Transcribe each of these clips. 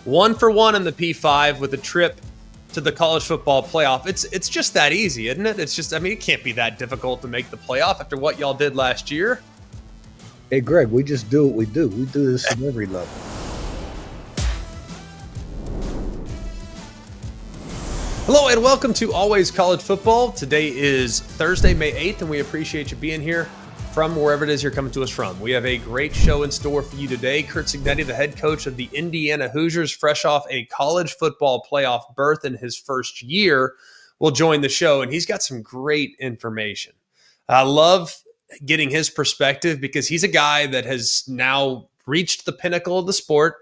1 for 1 in the P5 with a trip to the college football playoff. It's just that easy, isn't it? It can't be that difficult to make the playoff after what y'all did last year. Hey, Greg, we just do what we do. We do this at every level. Hello and welcome to Always College Football. Today is Thursday, May 8th, and we appreciate you being here from wherever it is you're coming to us from. We have a great show in store for you today. Curt Cignetti, the head coach of the Indiana Hoosiers, fresh off a college football playoff berth in his first year, will join the show, and he's got some great information. I love getting his perspective because he's a guy that has now reached the pinnacle of the sport,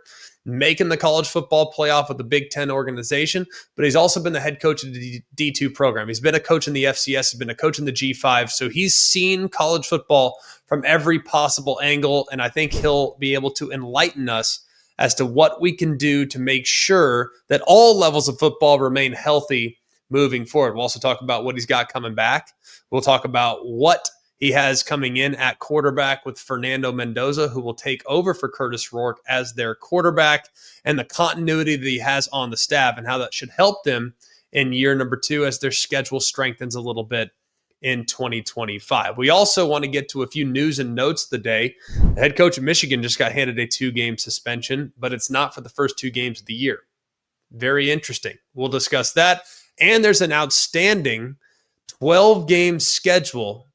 making the college football playoff with the Big Ten organization, but he's also been the head coach of the D2 program. He's been a coach in the FCS, he's been a coach in the G5, so he's seen college football from every possible angle, and I think he'll be able to enlighten us as to what we can do to make sure that all levels of football remain healthy moving forward. We'll also talk about what he's got coming back. We'll talk about what he has coming in at quarterback with Fernando Mendoza, who will take over for Curtis Rourke as their quarterback, and the continuity that he has on the staff and how that should help them in year number 2 as their schedule strengthens a little bit in 2025. We also want to get to a few news and notes of the day. The head coach of Michigan just got handed a 2-game suspension, but it's not for the first 2 games of the year. Very interesting. We'll discuss that. And there's an outstanding 12-game schedule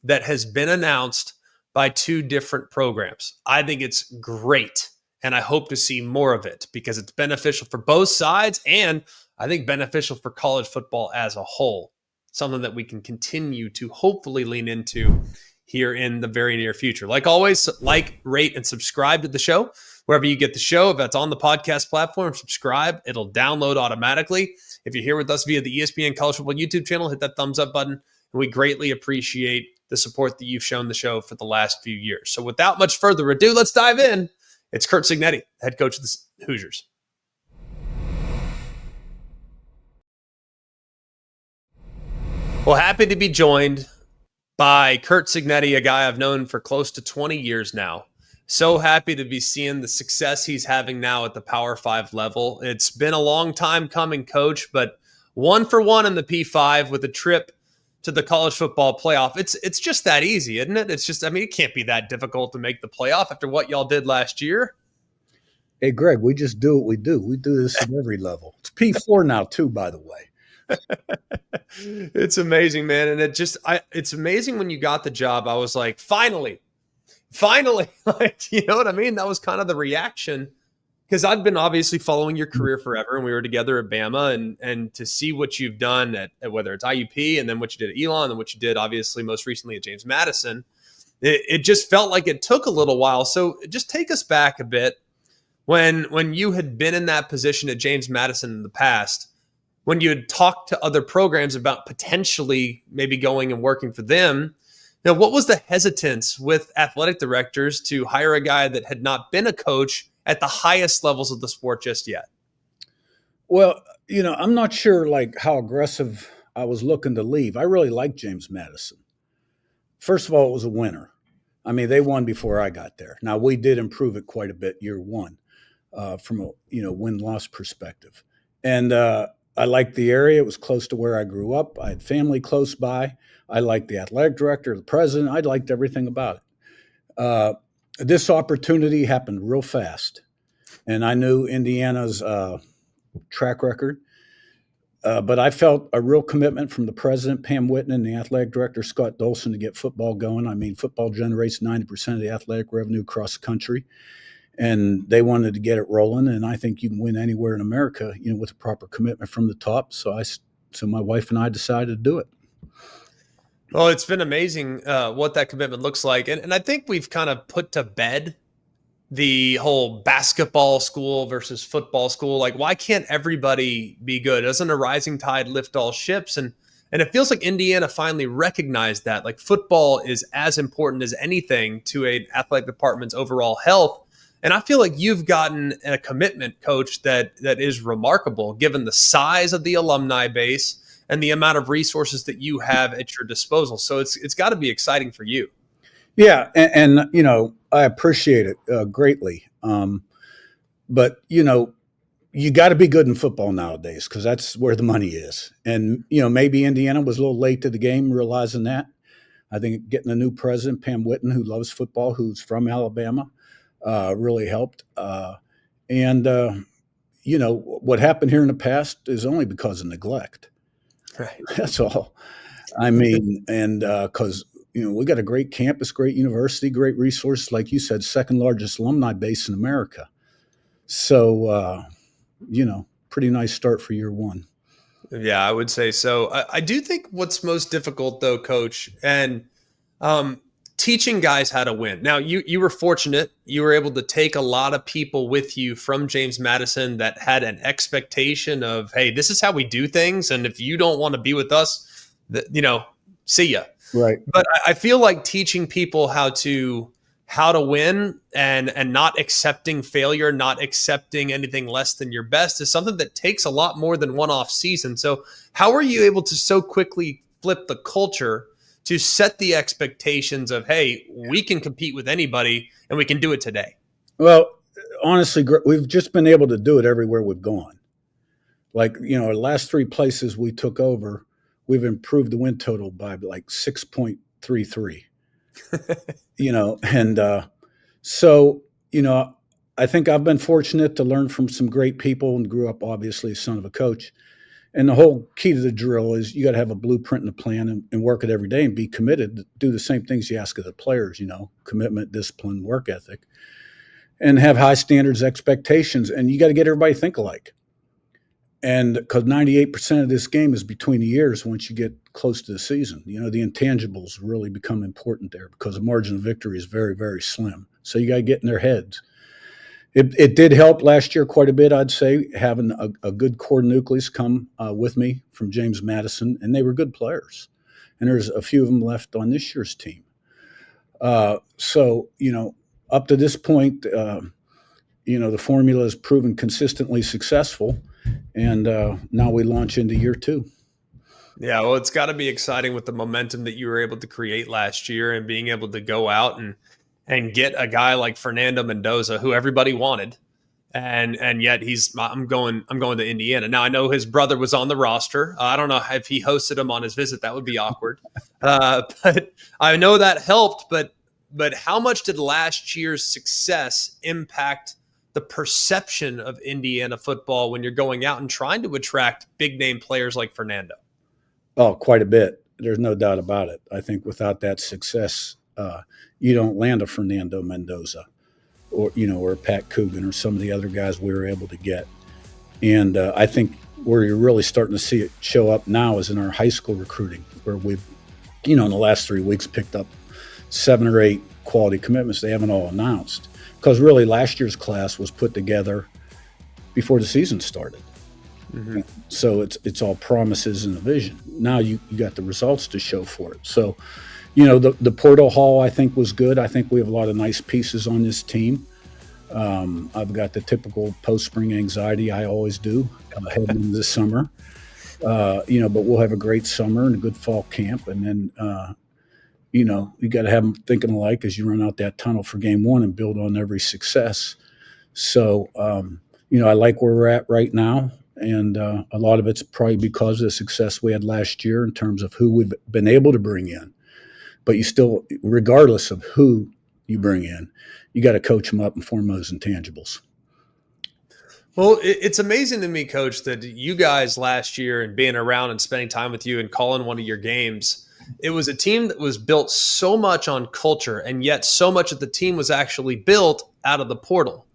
that has been announced by 2 different programs. I think it's great, and I hope to see more of it because it's beneficial for both sides and I think beneficial for college football as a whole, something that we can continue to hopefully lean into here in the very near future. Like always, like, rate, and subscribe to the show. Wherever you get the show, if that's on the podcast platform, subscribe. It'll download automatically. If you're here with us via the ESPN College Football YouTube channel, hit that thumbs up button, and we greatly appreciate the support that you've shown the show for the last few years. So without much further ado, let's dive in. It's Curt Cignetti, head coach of the Hoosiers. Well, happy to be joined by Curt Cignetti, a guy I've known for close to 20 years now. So happy to be seeing the success he's having now at the Power 5 level. It's been a long time coming, Coach, but 1 for 1 in the P5 with a trip to the college football playoff. It's just that easy, isn't it? It can't be that difficult to make the playoff after what y'all did last year. Hey, Greg, we just do what we do. We do this at every level. It's P4 now, too, by the way. It's amazing, man. And it's amazing when you got the job. I was like, finally, like, you know what I mean? That was kind of the reaction, because I've been obviously following your career forever, and we were together at Bama, and to see what you've done at whether it's IUP and then what you did at Elon and what you did obviously most recently at James Madison, it just felt like it took a little while. So just take us back a bit when you had been in that position at James Madison in the past, when you had talked to other programs about potentially maybe going and working for them. Now, what was the hesitance with athletic directors to hire a guy that had not been a coach at the highest levels of the sport just yet? Well, I'm not sure like how aggressive I was looking to leave. I really liked James Madison. First of all, it was a winner. I mean, they won before I got there. Now, we did improve it quite a bit year 1 from a win-loss perspective. And I liked the area. It was close to where I grew up. I had family close by. I liked the athletic director, the president. I liked everything about it. This opportunity happened real fast, and I knew Indiana's track record, but I felt a real commitment from the president, Pam Whitten, and the athletic director, Scott Dolson, to get football going. I mean, football generates 90% of the athletic revenue across the country, and they wanted to get it rolling, and I think you can win anywhere in America, with a proper commitment from the top. So my wife and I decided to do it. Well, it's been amazing what that commitment looks like. And I think we've kind of put to bed the whole basketball school versus football school. Like, why can't everybody be good? Doesn't a rising tide lift all ships? And it feels like Indiana finally recognized that. Like, football is as important as anything to an athletic department's overall health. And I feel like you've gotten a commitment, Coach, that is remarkable, given the size of the alumni base and the amount of resources that you have at your disposal. So it's got to be exciting for you. Yeah, and I appreciate it greatly. But you got to be good in football nowadays because that's where the money is. And, maybe Indiana was a little late to the game realizing that. I think getting a new president, Pam Whitten, who loves football, who's from Alabama, really helped. And what happened here in the past is only because of neglect. Right. That's all. I mean, and because, we got a great campus, great university, great resources. Like you said, second largest alumni base in America. So, pretty nice start for year one. Yeah, I would say so. I do think what's most difficult, though, Coach, and teaching guys how to win. Now, you were fortunate. You were able to take a lot of people with you from James Madison that had an expectation of, hey, this is how we do things. And if you don't want to be with us, see ya. Right. But I feel like teaching people how to win and not accepting failure, not accepting anything less than your best is something that takes a lot more than one off season. So how are you able to so quickly flip the culture to set the expectations of, hey, we can compete with anybody and we can do it today? Well, honestly, we've just been able to do it everywhere we've gone. Like, the last three places we took over, we've improved the win total by like 6.33. So, I think I've been fortunate to learn from some great people and grew up, obviously, as son of a coach. And the whole key to the drill is you got to have a blueprint and a plan and work it every day and be committed to do the same things you ask of the players, commitment, discipline, work ethic, and have high standards, expectations. And you got to get everybody to think alike. And because 98% of this game is between the years once you get close to the season. The intangibles really become important there because the margin of victory is very, very slim. So you got to get in their heads. It did help last year quite a bit, I'd say, having a good core nucleus come with me from James Madison, and they were good players. And there's a few of them left on this year's team. So, up to this point, the formula has proven consistently successful. And now we launch into year two. Yeah, well, it's got to be exciting with the momentum that you were able to create last year and being able to go out and get a guy like Fernando Mendoza, who everybody wanted, and yet I'm going to Indiana. Now I know his brother was on the roster. I don't know if he hosted him on his visit. That would be awkward. But I know that helped. But how much did last year's success impact the perception of Indiana football when you're going out and trying to attract big name players like Fernando? Oh, quite a bit. There's no doubt about it. I think without that success, you don't land a Fernando Mendoza or Pat Coogan or some of the other guys we were able to get. And I think where you're really starting to see it show up now is in our high school recruiting, where we've, in the last 3 weeks picked up 7 or 8 quality commitments. They haven't all announced. Because really last year's class was put together before the season started. Mm-hmm. So it's all promises and a vision. Now you got the results to show for it. So, the portal haul I think was good. I think we have a lot of nice pieces on this team. I've got the typical post-spring anxiety I always do heading into the summer. But we'll have a great summer and a good fall camp. And then, you got to have them thinking alike as you run out that tunnel for game one and build on every success. So, I like where we're at right now. And a lot of it's probably because of the success we had last year in terms of who we've been able to bring in. But you still, regardless of who you bring in, you got to coach them up and form those intangibles. Well, it's amazing to me, Coach, that you guys last year and being around and spending time with you and calling one of your games, it was a team that was built so much on culture, and yet so much of the team was actually built out of the portal.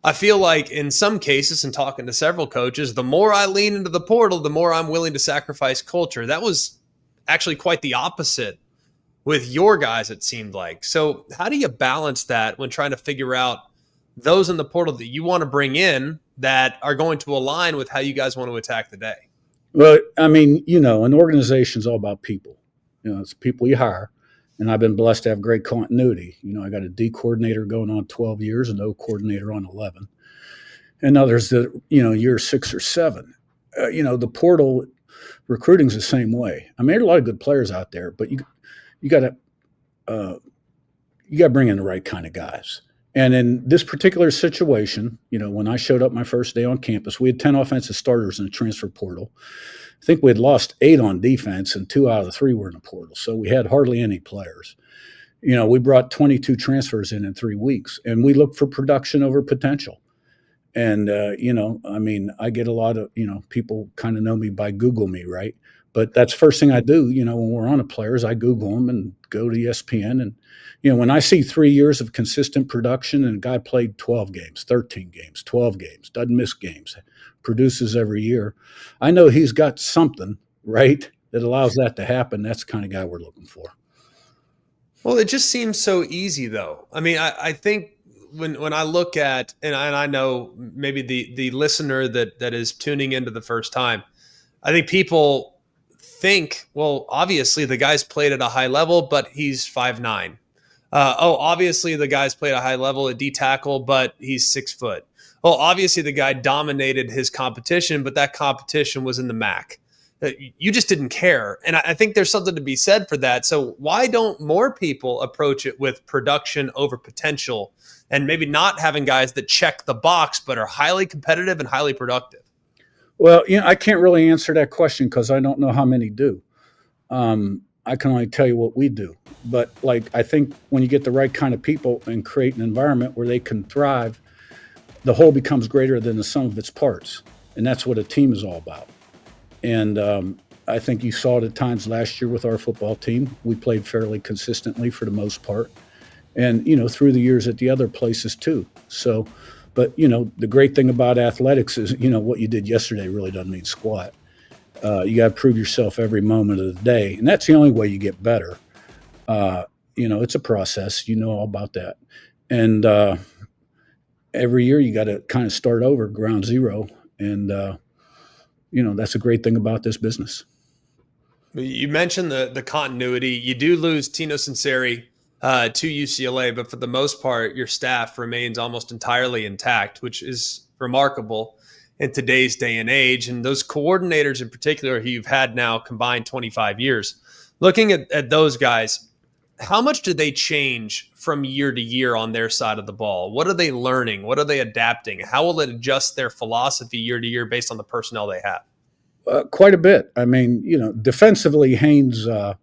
I feel like in some cases, and talking to several coaches, the more I lean into the portal, the more I'm willing to sacrifice culture. That was actually quite the opposite with your guys, it seemed like. So how do you balance that when trying to figure out those in the portal that you want to bring in that are going to align with how you guys want to attack the day? Well, I mean, an organization's all about people. It's people you hire. And I've been blessed to have great continuity. I got a D coordinator going on 12 years, an O coordinator on 11. And others that, year 6 or 7. The portal recruiting's the same way. I mean, there are a lot of good players out there, but you got to bring in the right kind of guys. And in this particular situation, when I showed up my first day on campus, we had 10 offensive starters in the transfer portal. I think we had lost 8 on defense, and 2 out of the 3 were in the portal. So we had hardly any players. We brought 22 transfers in 3 weeks, and we looked for production over potential. And, I get a lot of, people kind of know me by Google me, right? But that's the first thing I do, when we're on a players, I Google them and go to ESPN. And, when I see 3 years of consistent production and a guy played 12 games, 13 games, 12 games, doesn't miss games, produces every year, I know he's got something, right, that allows that to happen. That's the kind of guy we're looking for. Well, it just seems so easy, though. I mean, I think when I look at, and I know maybe the listener that is tuning into the first time, I think people think, well, obviously the guy's played at a high level, but he's 5'9". Obviously the guy's played a high level at D tackle, but he's 6 foot. Well, obviously the guy dominated his competition, but that competition was in the MAC. You just didn't care. And I think there's something to be said for that. So why don't more people approach it with production over potential and maybe not having guys that check the box but are highly competitive and highly productive? Well, I can't really answer that question because I don't know how many do. I can only tell you what we do. But I think when you get the right kind of people and create an environment where they can thrive, the whole becomes greater than the sum of its parts. And that's what a team is all about. And I think you saw it at times last year with our football team. We played fairly consistently for the most part. And, through the years at the other places too. So, but, the great thing about athletics is, what you did yesterday really doesn't mean squat. You got to prove yourself every moment of the day. And that's the only way you get better. It's a process. You know all about that. And every year you got to kind of start over, ground zero. And, that's a great thing about this business. You mentioned the continuity. You do lose Tino Sunseri to UCLA, but for the most part, your staff remains almost entirely intact, which is remarkable in today's day and age. And those coordinators in particular, who you've had now combined 25 years, looking at those guys, how much do they change from year to year on their side of the ball? What are they learning? What are they adapting? How will it adjust their philosophy year to year based on the personnel they have? Quite a bit. I mean, defensively, Haynes is a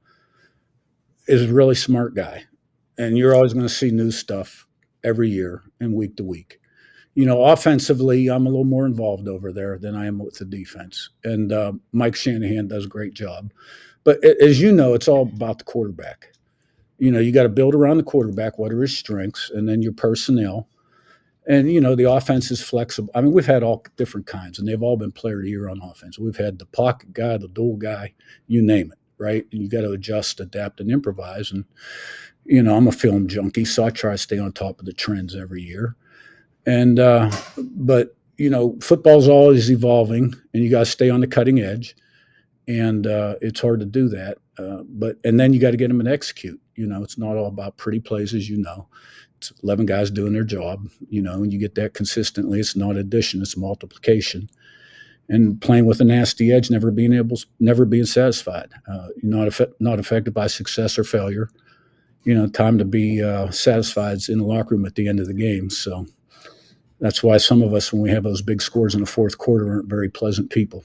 really smart guy. And you're always going to see new stuff every year and week to week. Offensively, I'm a little more involved over there than I am with the defense. And Mike Shanahan does a great job. But as you know, it's all about the quarterback. You got to build around the quarterback, what are his strengths, and then your personnel. And, the offense is flexible. I mean, we've had all different kinds, and they've all been player of the year on offense. We've had the pocket guy, the dual guy, you name it, right? And you got to adjust, adapt, and improvise. And, I'm a film junkie, so I try to stay on top of the trends every year. And but football's always evolving, and you got to stay on the cutting edge. And it's hard to do that. And then you got to get them and execute. It's not all about pretty plays, as you know. It's 11 guys doing their job, and you get that consistently. It's not addition, it's multiplication. And playing with a nasty edge, never being satisfied. You're not affected by success or failure. Time to be satisfied is in the locker room at the end of the game. So that's why some of us, when we have those big scores in the fourth quarter, aren't very pleasant people.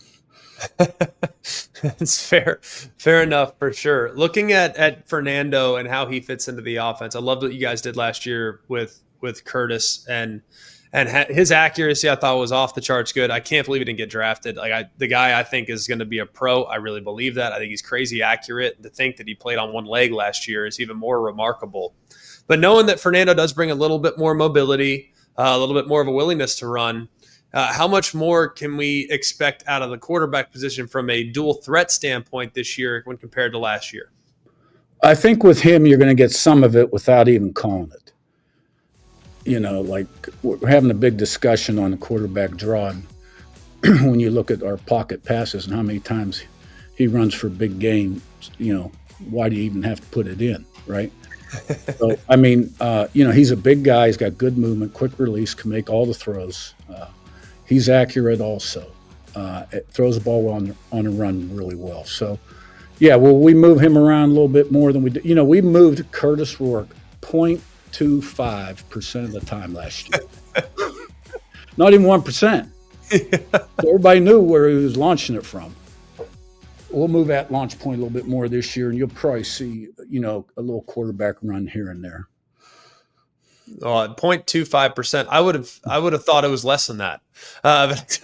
It's fair enough, for sure. Looking at Fernando and how he fits into the offense, I love what you guys did last year with Curtis and his accuracy. I thought was off the charts good. I can't believe he didn't get drafted. The guy I think is going to be a pro. I really believe that. I think he's crazy accurate. To think that he played on one leg last year is even more remarkable. But knowing that Fernando does bring a little bit more mobility, a little bit more of a willingness to run. How much more can we expect out of the quarterback position from a dual threat standpoint this year when compared to last year? I think with him, you're going to get some of it without even calling it. We're having a big discussion on the quarterback draw. When you look at our pocket passes and how many times he runs for big gains, why do you even have to put it in, right? So, he's a big guy. He's got good movement, quick release, can make all the throws. He's accurate also. Throws the ball on a run really well. So, we move him around a little bit more than we did. We moved Curtis Rourke point 0.25% of the time last year. Not even 1%. So everybody knew where he was launching it from. We'll move that launch point a little bit more this year, and you'll probably see, a little quarterback run here and there. 0.25%. I would have thought it was less than that. But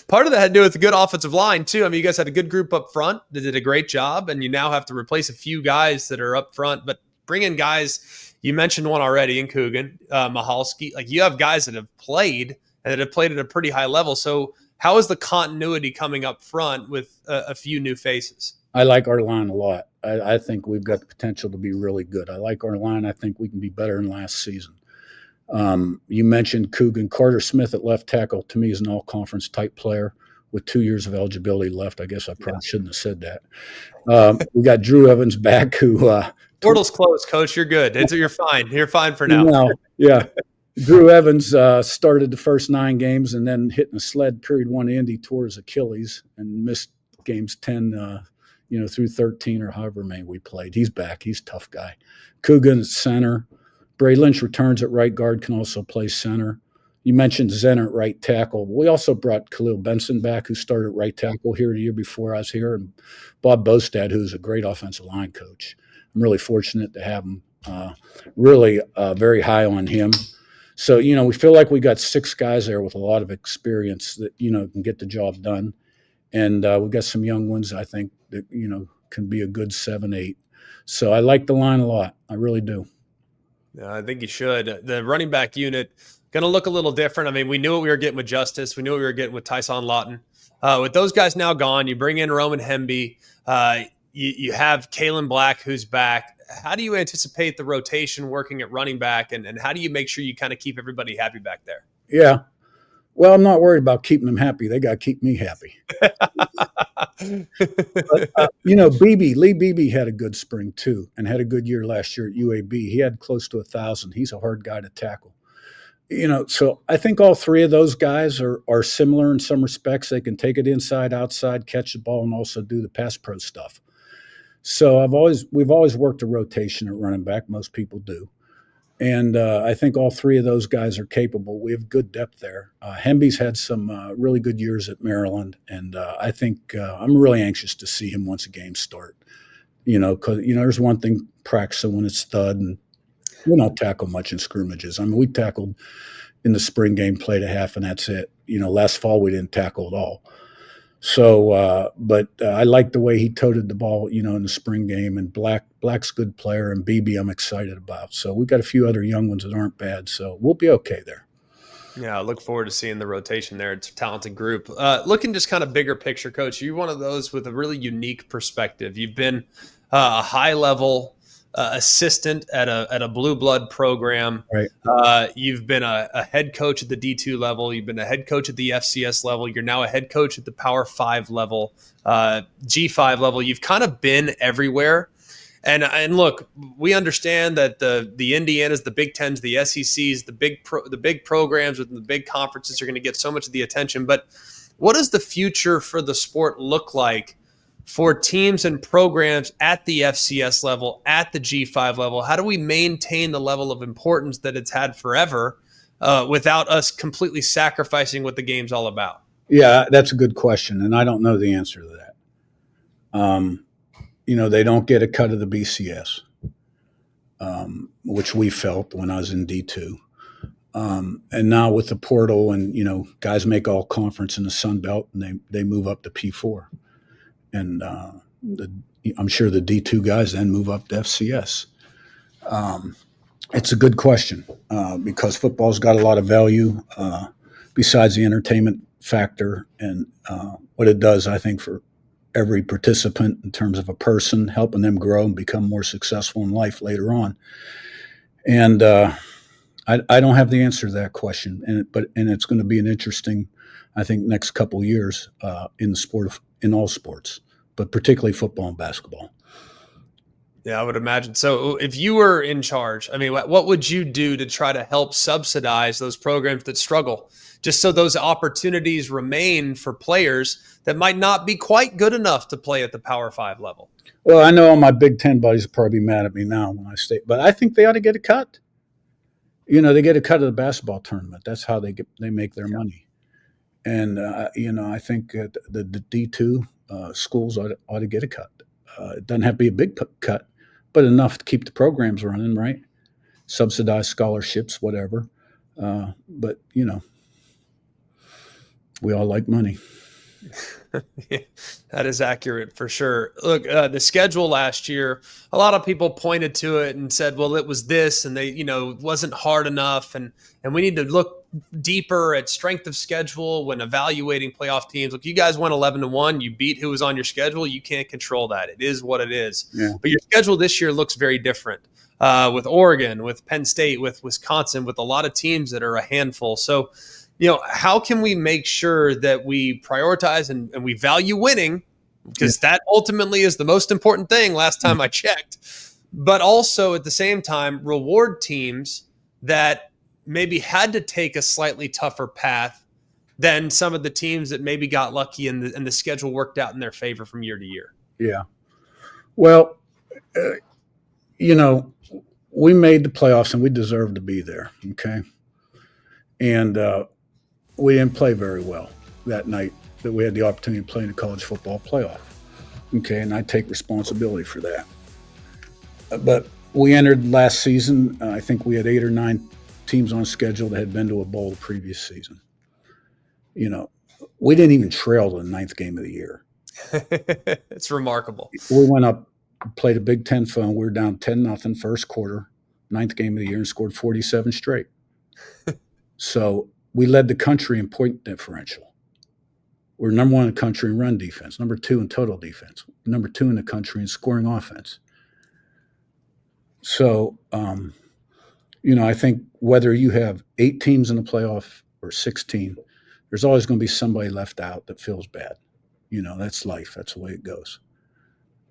part of that had to do with the good offensive line too. I mean, you guys had a good group up front that did a great job, and you now have to replace a few guys that are up front. But bring in guys. You mentioned one already in Coogan, Mahalski. Like, you have guys that have played and that have played at a pretty high level. So how is the continuity coming up front with a few new faces? I like our line a lot. I think we've got the potential to be really good. I like our line. I think we can be better than last season. You mentioned Coogan. Carter Smith at left tackle, to me, is an all-conference type player with 2 years of eligibility left. I guess I probably shouldn't have said that. We got Drew Evans back, who portal's closed, Coach. You're good. You're fine. You're fine for now. Yeah. Drew Evans started the first 9 games and then hitting a sled period 1 Indy, tore his Achilles and missed games 10 through 13 or however many we played. He's back. He's a tough guy. Coogan at center. Bray Lynch returns at right guard, can also play center. You mentioned Zenner at right tackle. We also brought Khalil Benson back, who started at right tackle here the year before I was here, and Bob Bostad, who's a great offensive line coach. I'm really fortunate to have him. Really very high on him. So, we feel like we got 6 guys there with a lot of experience that, can get the job done. And we've got some young ones, I think, that, can be a good 7, 8. So I like the line a lot. I really do. Yeah, I think you should. The running back unit going to look a little different. I mean, we knew what we were getting with Justice. We knew what we were getting with Tyson Lawton. With those guys now gone, you bring in Roman Hemby. You have Kalen Black, who's back. How do you anticipate the rotation working at running back, and how do you make sure you kind of keep everybody happy back there? Yeah. Well, I'm not worried about keeping them happy. They got to keep me happy. But, Lee Beebe had a good spring too and had a good year last year at UAB. He had close to 1,000. He's a hard guy to tackle. So I think all 3 of those guys are similar in some respects. They can take it inside, outside, catch the ball, and also do the pass pro stuff. So we've always worked a rotation at running back. Most people do. And I think all 3 of those guys are capable. We have good depth there. Hemby's had some really good years at Maryland, and I think I'm really anxious to see him once a game start. Because there's one thing practicing when it's thud, and we don't tackle much in scrimmages. I mean, we tackled in the spring game, played a half, and that's it. Last fall we didn't tackle at all. So, but I like the way he toted the ball, in the spring game. And Black's a good player, and BB I'm excited about. So we've got a few other young ones that aren't bad. So we'll be okay there. Yeah, I look forward to seeing the rotation there. It's a talented group. Looking just kind of bigger picture, Coach, you're one of those with a really unique perspective. You've been a high-level assistant at a blue blood program. Right. You've been a head coach at the D2 level. You've been a head coach at the FCS level. You're now a head coach at the Power 5 level, G5 level. You've kind of been everywhere. And look, we understand that the Indianas, the Big Tens, the SECs, the big programs within the big conferences are going to get so much of the attention. But what does the future for the sport look like for teams and programs at the FCS level, at the G5 level? How do we maintain the level of importance that it's had forever without us completely sacrificing what the game's all about? Yeah, that's a good question, and I don't know the answer to that. They don't get a cut of the BCS, which we felt when I was in D2. And now with the portal and, guys make all conference in the Sun Belt, and they move up to P4. And I'm sure the D2 guys then move up to FCS. It's a good question because football's got a lot of value besides the entertainment factor and what it does, I think, for every participant in terms of a person, helping them grow and become more successful in life later on. And I don't have the answer to that question, and it's going to be an interesting, I think, next couple of years in all sports, but particularly football and basketball. Yeah, I would imagine. So if you were in charge, I mean, what would you do to try to help subsidize those programs that struggle, just so those opportunities remain for players that might not be quite good enough to play at the Power 5 level? Well, I know all my Big Ten buddies will probably be mad at me now when I say, but I think they ought to get a cut. They get a cut of the basketball tournament. That's how they make their money. And I think the D2 schools ought to get a cut. It doesn't have to be a big cut, but enough to keep the programs running, right? Subsidized scholarships, whatever. But we all like money. Yeah, that is accurate for sure. Look, the schedule last year, a lot of people pointed to it and said, well, it was this, and it wasn't hard enough. And we need to look deeper at strength of schedule when evaluating playoff teams. Look, you guys went 11-1. You beat who was on your schedule. You can't control that. It is what it is. Yeah. But your schedule this year looks very different. With Oregon, with Penn State, with Wisconsin, with a lot of teams that are a handful. So, how can we make sure that we prioritize and we value winning? Because that ultimately is the most important thing last time I checked. But also at the same time, reward teams that maybe had to take a slightly tougher path than some of the teams that maybe got lucky and the schedule worked out in their favor from year to year. Yeah. Well, we made the playoffs and we deserved to be there. Okay. And we didn't play very well that night that we had the opportunity to play in the college football playoff. Okay. And I take responsibility for that. But we entered last season. I think we had 8 or 9 teams on schedule that had been to a bowl the previous season. We didn't even trail to the 9th game of the year. It's remarkable. We went up, played a Big Ten foe. We were down 10-0 first quarter, 9th game of the year, and scored 47 straight. So we led the country in point differential. We're number 1 in the country in run defense, number 2 in total defense, number 2 in the country in scoring offense. So, I think whether you have 8 teams in the playoff or 16, there's always going to be somebody left out that feels bad. That's life. That's the way it goes.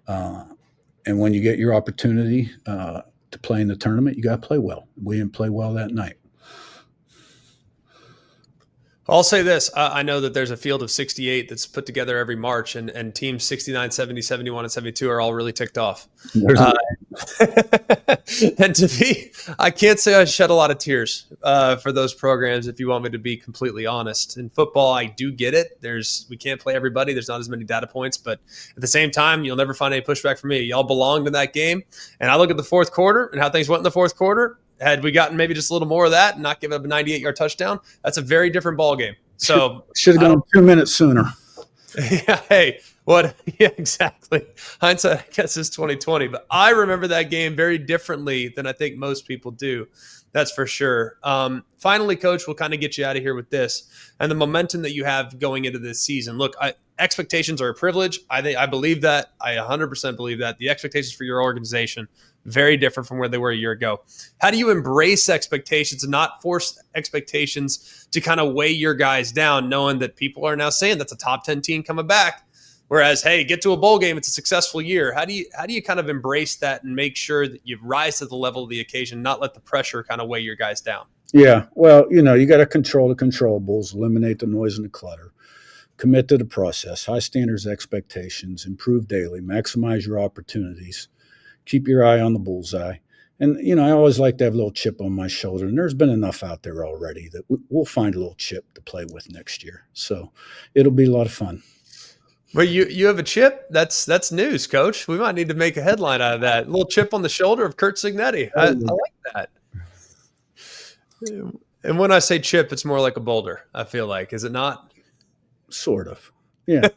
And when you get your opportunity to play in the tournament, you got to play well. We didn't play well that night. I'll say this. I know that there's a field of 68 that's put together every March, and teams 69, 70, 71, and 72 are all really ticked off. And to me, I can't say I shed a lot of tears for those programs, if you want me to be completely honest. In football, I do get it. We can't play everybody. There's not as many data points. But at the same time, you'll never find any pushback from me. Y'all belonged in that game. And I look at the fourth quarter and how things went in the fourth quarter. Had we gotten maybe just a little more of that and not give up a 98-yard touchdown, that's a very different ball game. So should have gone 2 minutes sooner. Yeah. Hey, what? Yeah, exactly. Hindsight, I guess, is 2020. But I remember that game very differently than I think most people do. That's for sure. Finally, Coach, we'll kind of get you out of here with this and the momentum that you have going into this season. Look, expectations are a privilege. I believe that. I 100% believe that. The expectations for your organization, very different from where they were a year ago. How do you embrace expectations and not force expectations to kind of weigh your guys down, knowing that people are now saying that's a top 10 team coming back? Whereas, hey, get to a bowl game, it's a successful year. How do you kind of embrace that and make sure that you rise to the level of the occasion, not let the pressure kind of weigh your guys down? Yeah, well, you got to control the controllables, eliminate the noise and the clutter, commit to the process, high standards expectations, improve daily, maximize your opportunities, keep your eye on the bullseye. And, I always like to have a little chip on my shoulder, and there's been enough out there already that we'll find a little chip to play with next year. So it'll be a lot of fun. Well, you have a chip? That's news, Coach. We might need to make a headline out of that. A little chip on the shoulder of Curt Cignetti. I like that. And when I say chip, it's more like a boulder, I feel like. Is it not? Sort of. Yeah.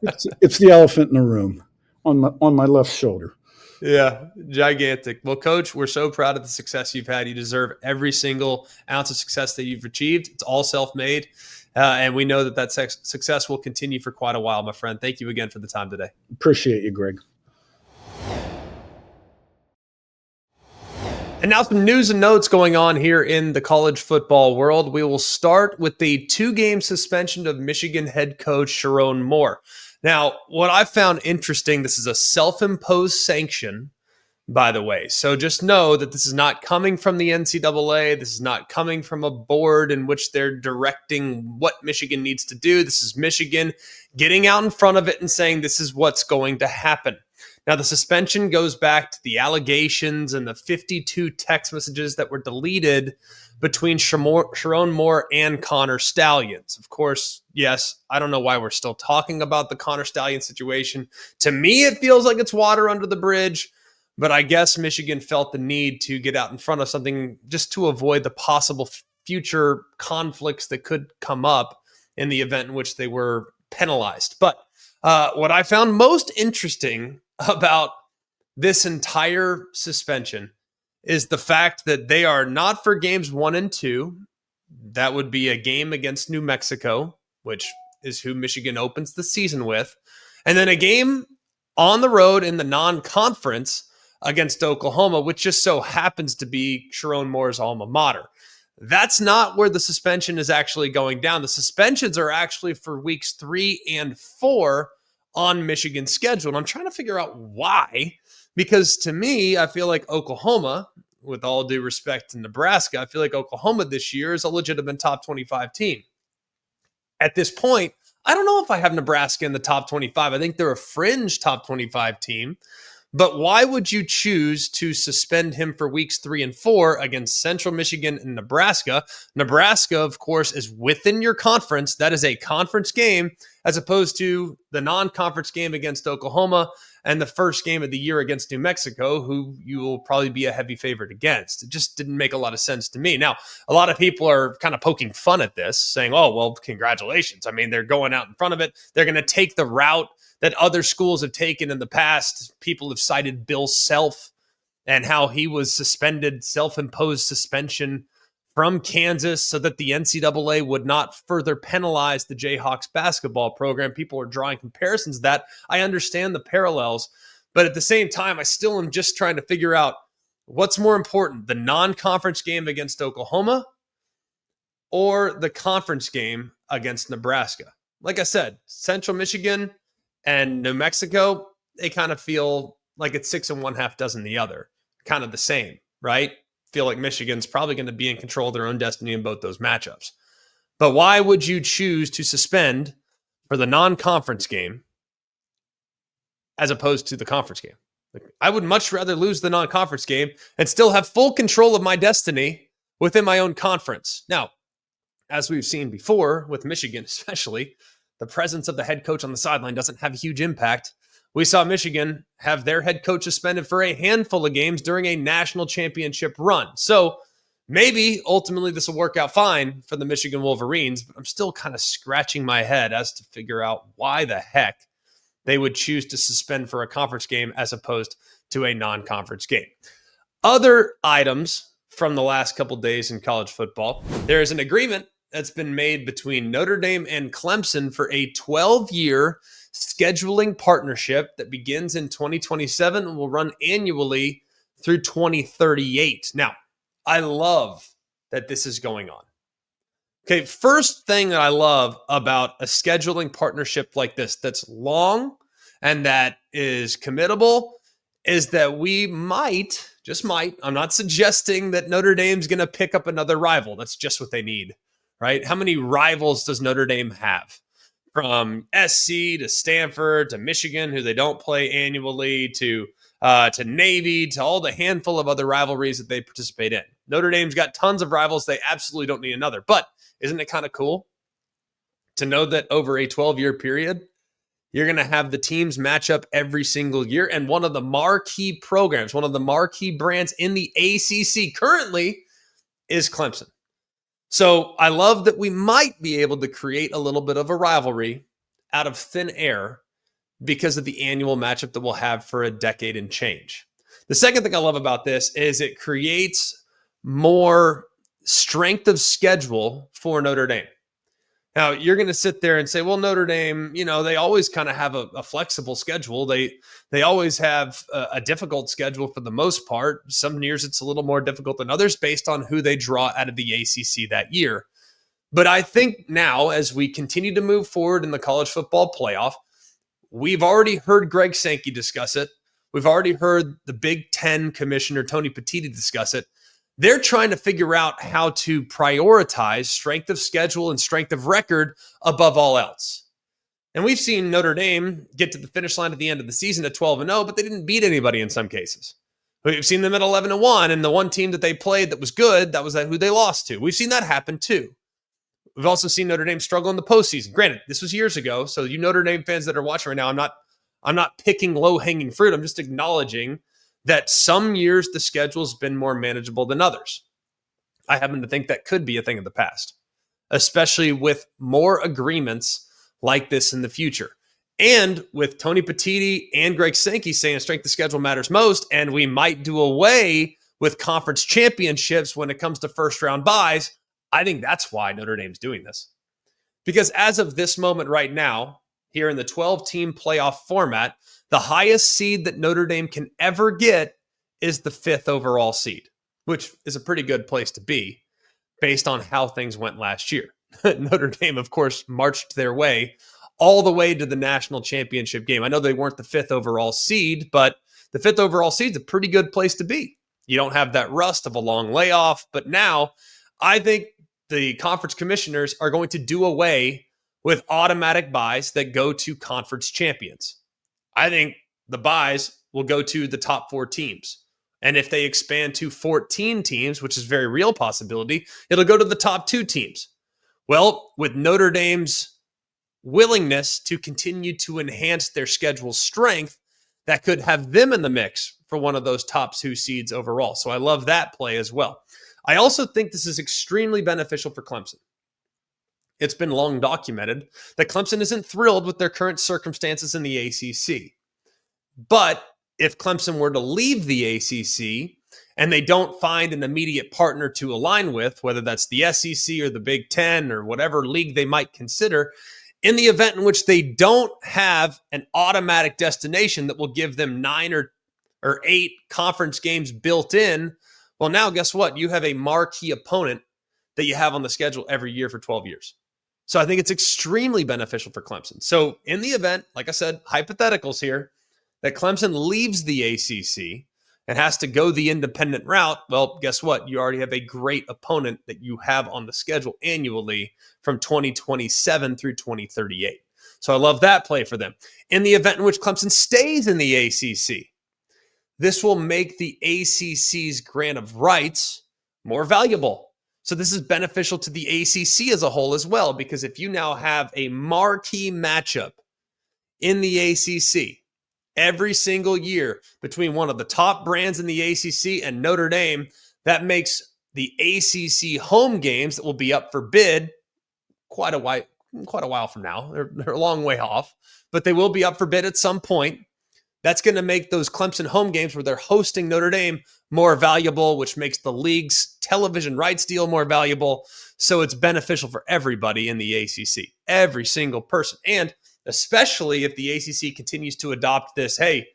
it's the elephant in the room on my left shoulder. Yeah, gigantic. Well, Coach, we're so proud of the success you've had. You deserve every single ounce of success that you've achieved. It's all self-made. And we know that success will continue for quite a while, my friend. Thank you again for the time today. Appreciate you, Greg. And now some news and notes going on here in the college football world. We will start with the 2-game suspension of Michigan head coach Sherrone Moore. Now, what I found interesting, this is a self-imposed sanction, by the way. So just know that this is not coming from the NCAA. This is not coming from a board in which they're directing what Michigan needs to do. This is Michigan getting out in front of it and saying this is what's going to happen. Now, the suspension goes back to the allegations and the 52 text messages that were deleted between Sherrone Moore and Connor Stalions. Of course, yes, I don't know why we're still talking about the Connor Stalions situation. To me, it feels like it's water under the bridge, but I guess Michigan felt the need to get out in front of something just to avoid the possible future conflicts that could come up in the event in which they were penalized. But what I found most interesting about this entire suspension is the fact that they are not for games 1 and 2. That would be a game against New Mexico, which is who Michigan opens the season with, and then a game on the road in the non-conference against Oklahoma, which just so happens to be Sherrone Moore's alma mater. That's not where the suspension is actually going down. The suspensions are actually for weeks 3 and 4 on Michigan's schedule. And I'm trying to figure out why, because to me, I feel like Oklahoma, with all due respect to Nebraska, I feel like Oklahoma this year is a legitimate top 25 team. At this point, I don't know if I have Nebraska in the top 25. I think they're a fringe top 25 team. But why would you choose to suspend him for weeks 3 and 4 against Central Michigan and Nebraska? Nebraska, of course, is within your conference. That is a conference game, as opposed to the non-conference game against Oklahoma and the first game of the year against New Mexico, who you will probably be a heavy favorite against. It just didn't make a lot of sense to me. Now, a lot of people are kind of poking fun at this, saying, oh, well, congratulations. I mean, they're going out in front of it. They're going to take the route that other schools have taken in the past. People have cited Bill Self and how he was suspended, self-imposed suspension from Kansas so that the NCAA would not further penalize the Jayhawks basketball program. People are drawing comparisons to that. I understand the parallels, but at the same time, I still am just trying to figure out what's more important, the non-conference game against Oklahoma or the conference game against Nebraska. Like I said, Central Michigan and New Mexico, they kind of feel like it's 6 1/2 dozen the other. Kind of the same, right? Feel like Michigan's probably going to be in control of their own destiny in both those matchups. But why would you choose to suspend for the non-conference game as opposed to the conference game? I would much rather lose the non-conference game and still have full control of my destiny within my own conference. Now, as we've seen before with Michigan especially, the presence of the head coach on the sideline doesn't have a huge impact. We saw Michigan have their head coach suspended for a handful of games during a national championship run. So maybe ultimately this will work out fine for the Michigan Wolverines, but I'm still kind of scratching my head as to figure out why the heck they would choose to suspend for a conference game as opposed to a non-conference game. Other items from the last couple days in college football, there is an agreement that's been made between Notre Dame and Clemson for a 12-year scheduling partnership that begins in 2027 and will run annually through 2038. Now, I love that this is going on. Okay, first thing that I love about a scheduling partnership like this that's long and that is committable is that we might, just might, I'm not suggesting that Notre Dame's going to pick up another rival. That's just what they need, right? How many rivals does Notre Dame have? From SC to Stanford to Michigan, who they don't play annually, to Navy, to all the handful of other rivalries that they participate in. Notre Dame's got tons of rivals. They absolutely don't need another. But isn't it kind of cool to know that over a 12-year period, you're going to have the teams match up every single year? And one of the marquee programs, one of the marquee brands in the ACC currently is Clemson. So I love that we might be able to create a little bit of a rivalry out of thin air because of the annual matchup that we'll have for a decade and change. The second thing I love about this is it creates more strength of schedule for Notre Dame. Now, you're going to sit there and say, well, Notre Dame, they always kind of have a flexible schedule. They always have a difficult schedule for the most part. Some years it's a little more difficult than others based on who they draw out of the ACC that year. But I think now, as we continue to move forward in the college football playoff, we've already heard Greg Sankey discuss it. We've already heard the Big Ten commissioner, Tony Petitti, discuss it. They're trying to figure out how to prioritize strength of schedule and strength of record above all else. And we've seen Notre Dame get to the finish line at the end of the season at 12-0, but they didn't beat anybody in some cases. We've seen them at 11-1, and the one team that they played that was good, that was who they lost to. We've seen that happen too. We've also seen Notre Dame struggle in the postseason. Granted, this was years ago, so you Notre Dame fans that are watching right now, I'm not picking low-hanging fruit. I'm just acknowledging that some years the schedule's been more manageable than others. I happen to think that could be a thing of the past, especially with more agreements like this in the future. And with Tony Petitti and Greg Sankey saying strength of schedule matters most, and we might do away with conference championships when it comes to first-round buys, I think that's why Notre Dame's doing this. Because as of this moment right now, here in the 12-team playoff format, the highest seed that Notre Dame can ever get is the 5th overall seed, which is a pretty good place to be based on how things went last year. Notre Dame, of course, marched their way all the way to the national championship game. I know they weren't the 5th overall seed, but the 5th overall seed is a pretty good place to be. You don't have that rust of a long layoff, but now I think the conference commissioners are going to do away with automatic buys that go to conference champions. I think the buys will go to the top 4 teams. And if they expand to 14 teams, which is a very real possibility, it'll go to the top 2 teams. Well, with Notre Dame's willingness to continue to enhance their schedule strength, that could have them in the mix for one of those top 2 seeds overall. So I love that play as well. I also think this is extremely beneficial for Clemson. It's been long documented that Clemson isn't thrilled with their current circumstances in the ACC. But if Clemson were to leave the ACC and they don't find an immediate partner to align with, whether that's the SEC or the Big Ten or whatever league they might consider, in the event in which they don't have an automatic destination that will give them 9 or 8 conference games built in, well, now guess what? You have a marquee opponent that you have on the schedule every year for 12 years. So I think it's extremely beneficial for Clemson. So in the event, like I said, hypotheticals here, that Clemson leaves the ACC and has to go the independent route, well, guess what? You already have a great opponent that you have on the schedule annually from 2027 through 2038. So I love that play for them. In the event in which Clemson stays in the ACC, this will make the ACC's grant of rights more valuable. So this is beneficial to the ACC as a whole as well, because if you now have a marquee matchup in the ACC every single year between one of the top brands in the ACC and Notre Dame, that makes the ACC home games that will be up for bid quite a while from now. They're a long way off, but they will be up for bid at some point. That's going to make those Clemson home games where they're hosting Notre Dame more valuable, which makes the league's television rights deal more valuable. So it's beneficial for everybody in the ACC, every single person. And especially if the ACC continues to adopt this, hey,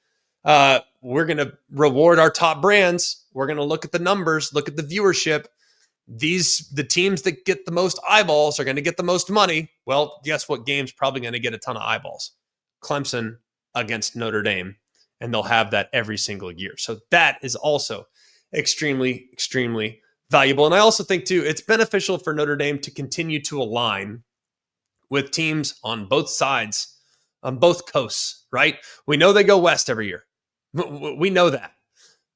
we're going to reward our top brands. We're going to look at the numbers, look at the viewership. The teams that get the most eyeballs are going to get the most money. Well, guess what game's probably going to get a ton of eyeballs? Clemson against Notre Dame, and they'll have that every single year. So that is also extremely, extremely valuable. And I also think, too, it's beneficial for Notre Dame to continue to align with teams on both sides, on both coasts, right? We know they go west every year. We know that.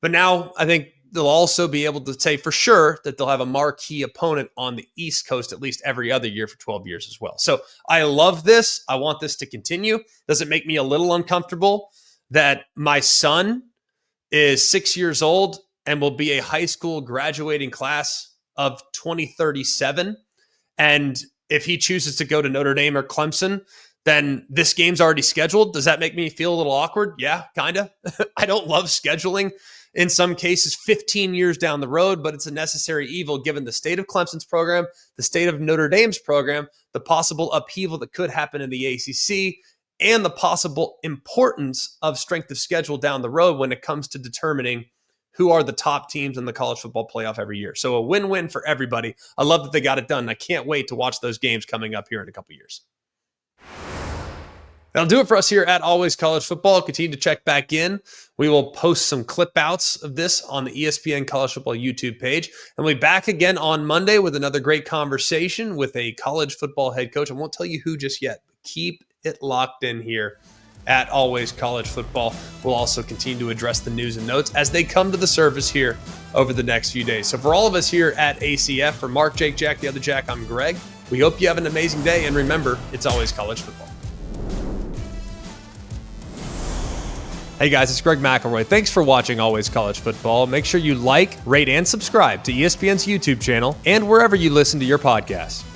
But now I think they'll also be able to say for sure that they'll have a marquee opponent on the East Coast at least every other year for 12 years as well. So I love this. I want this to continue. Does it make me a little uncomfortable that my son is 6 years old and will be a high school graduating class of 2037? And if he chooses to go to Notre Dame or Clemson, then this game's already scheduled. Does that make me feel a little awkward? Yeah, kind of. I don't love scheduling in some cases 15 years down the road, but it's a necessary evil given the state of Clemson's program, the state of Notre Dame's program, the possible upheaval that could happen in the ACC, and the possible importance of strength of schedule down the road when it comes to determining who are the top teams in the college football playoff every year. So a win-win for everybody. I love that they got it done. I can't wait to watch those games coming up here in a couple years. That'll do it for us here at Always College Football. Continue to check back in. We will post some clip outs of this on the ESPN College Football YouTube page. And we'll be back again on Monday with another great conversation with a college football head coach. I won't tell you who just yet, but keep it locked in here at Always College Football. We'll also continue to address the news and notes as they come to the surface here over the next few days. So for all of us here at ACF, for Mark, Jake, Jack, the other Jack, I'm Greg. We hope you have an amazing day, and remember, it's always college football. Hey guys, it's Greg McElroy. Thanks for watching Always College Football. Make sure you like, rate, and subscribe to ESPN's YouTube channel and wherever you listen to your podcasts.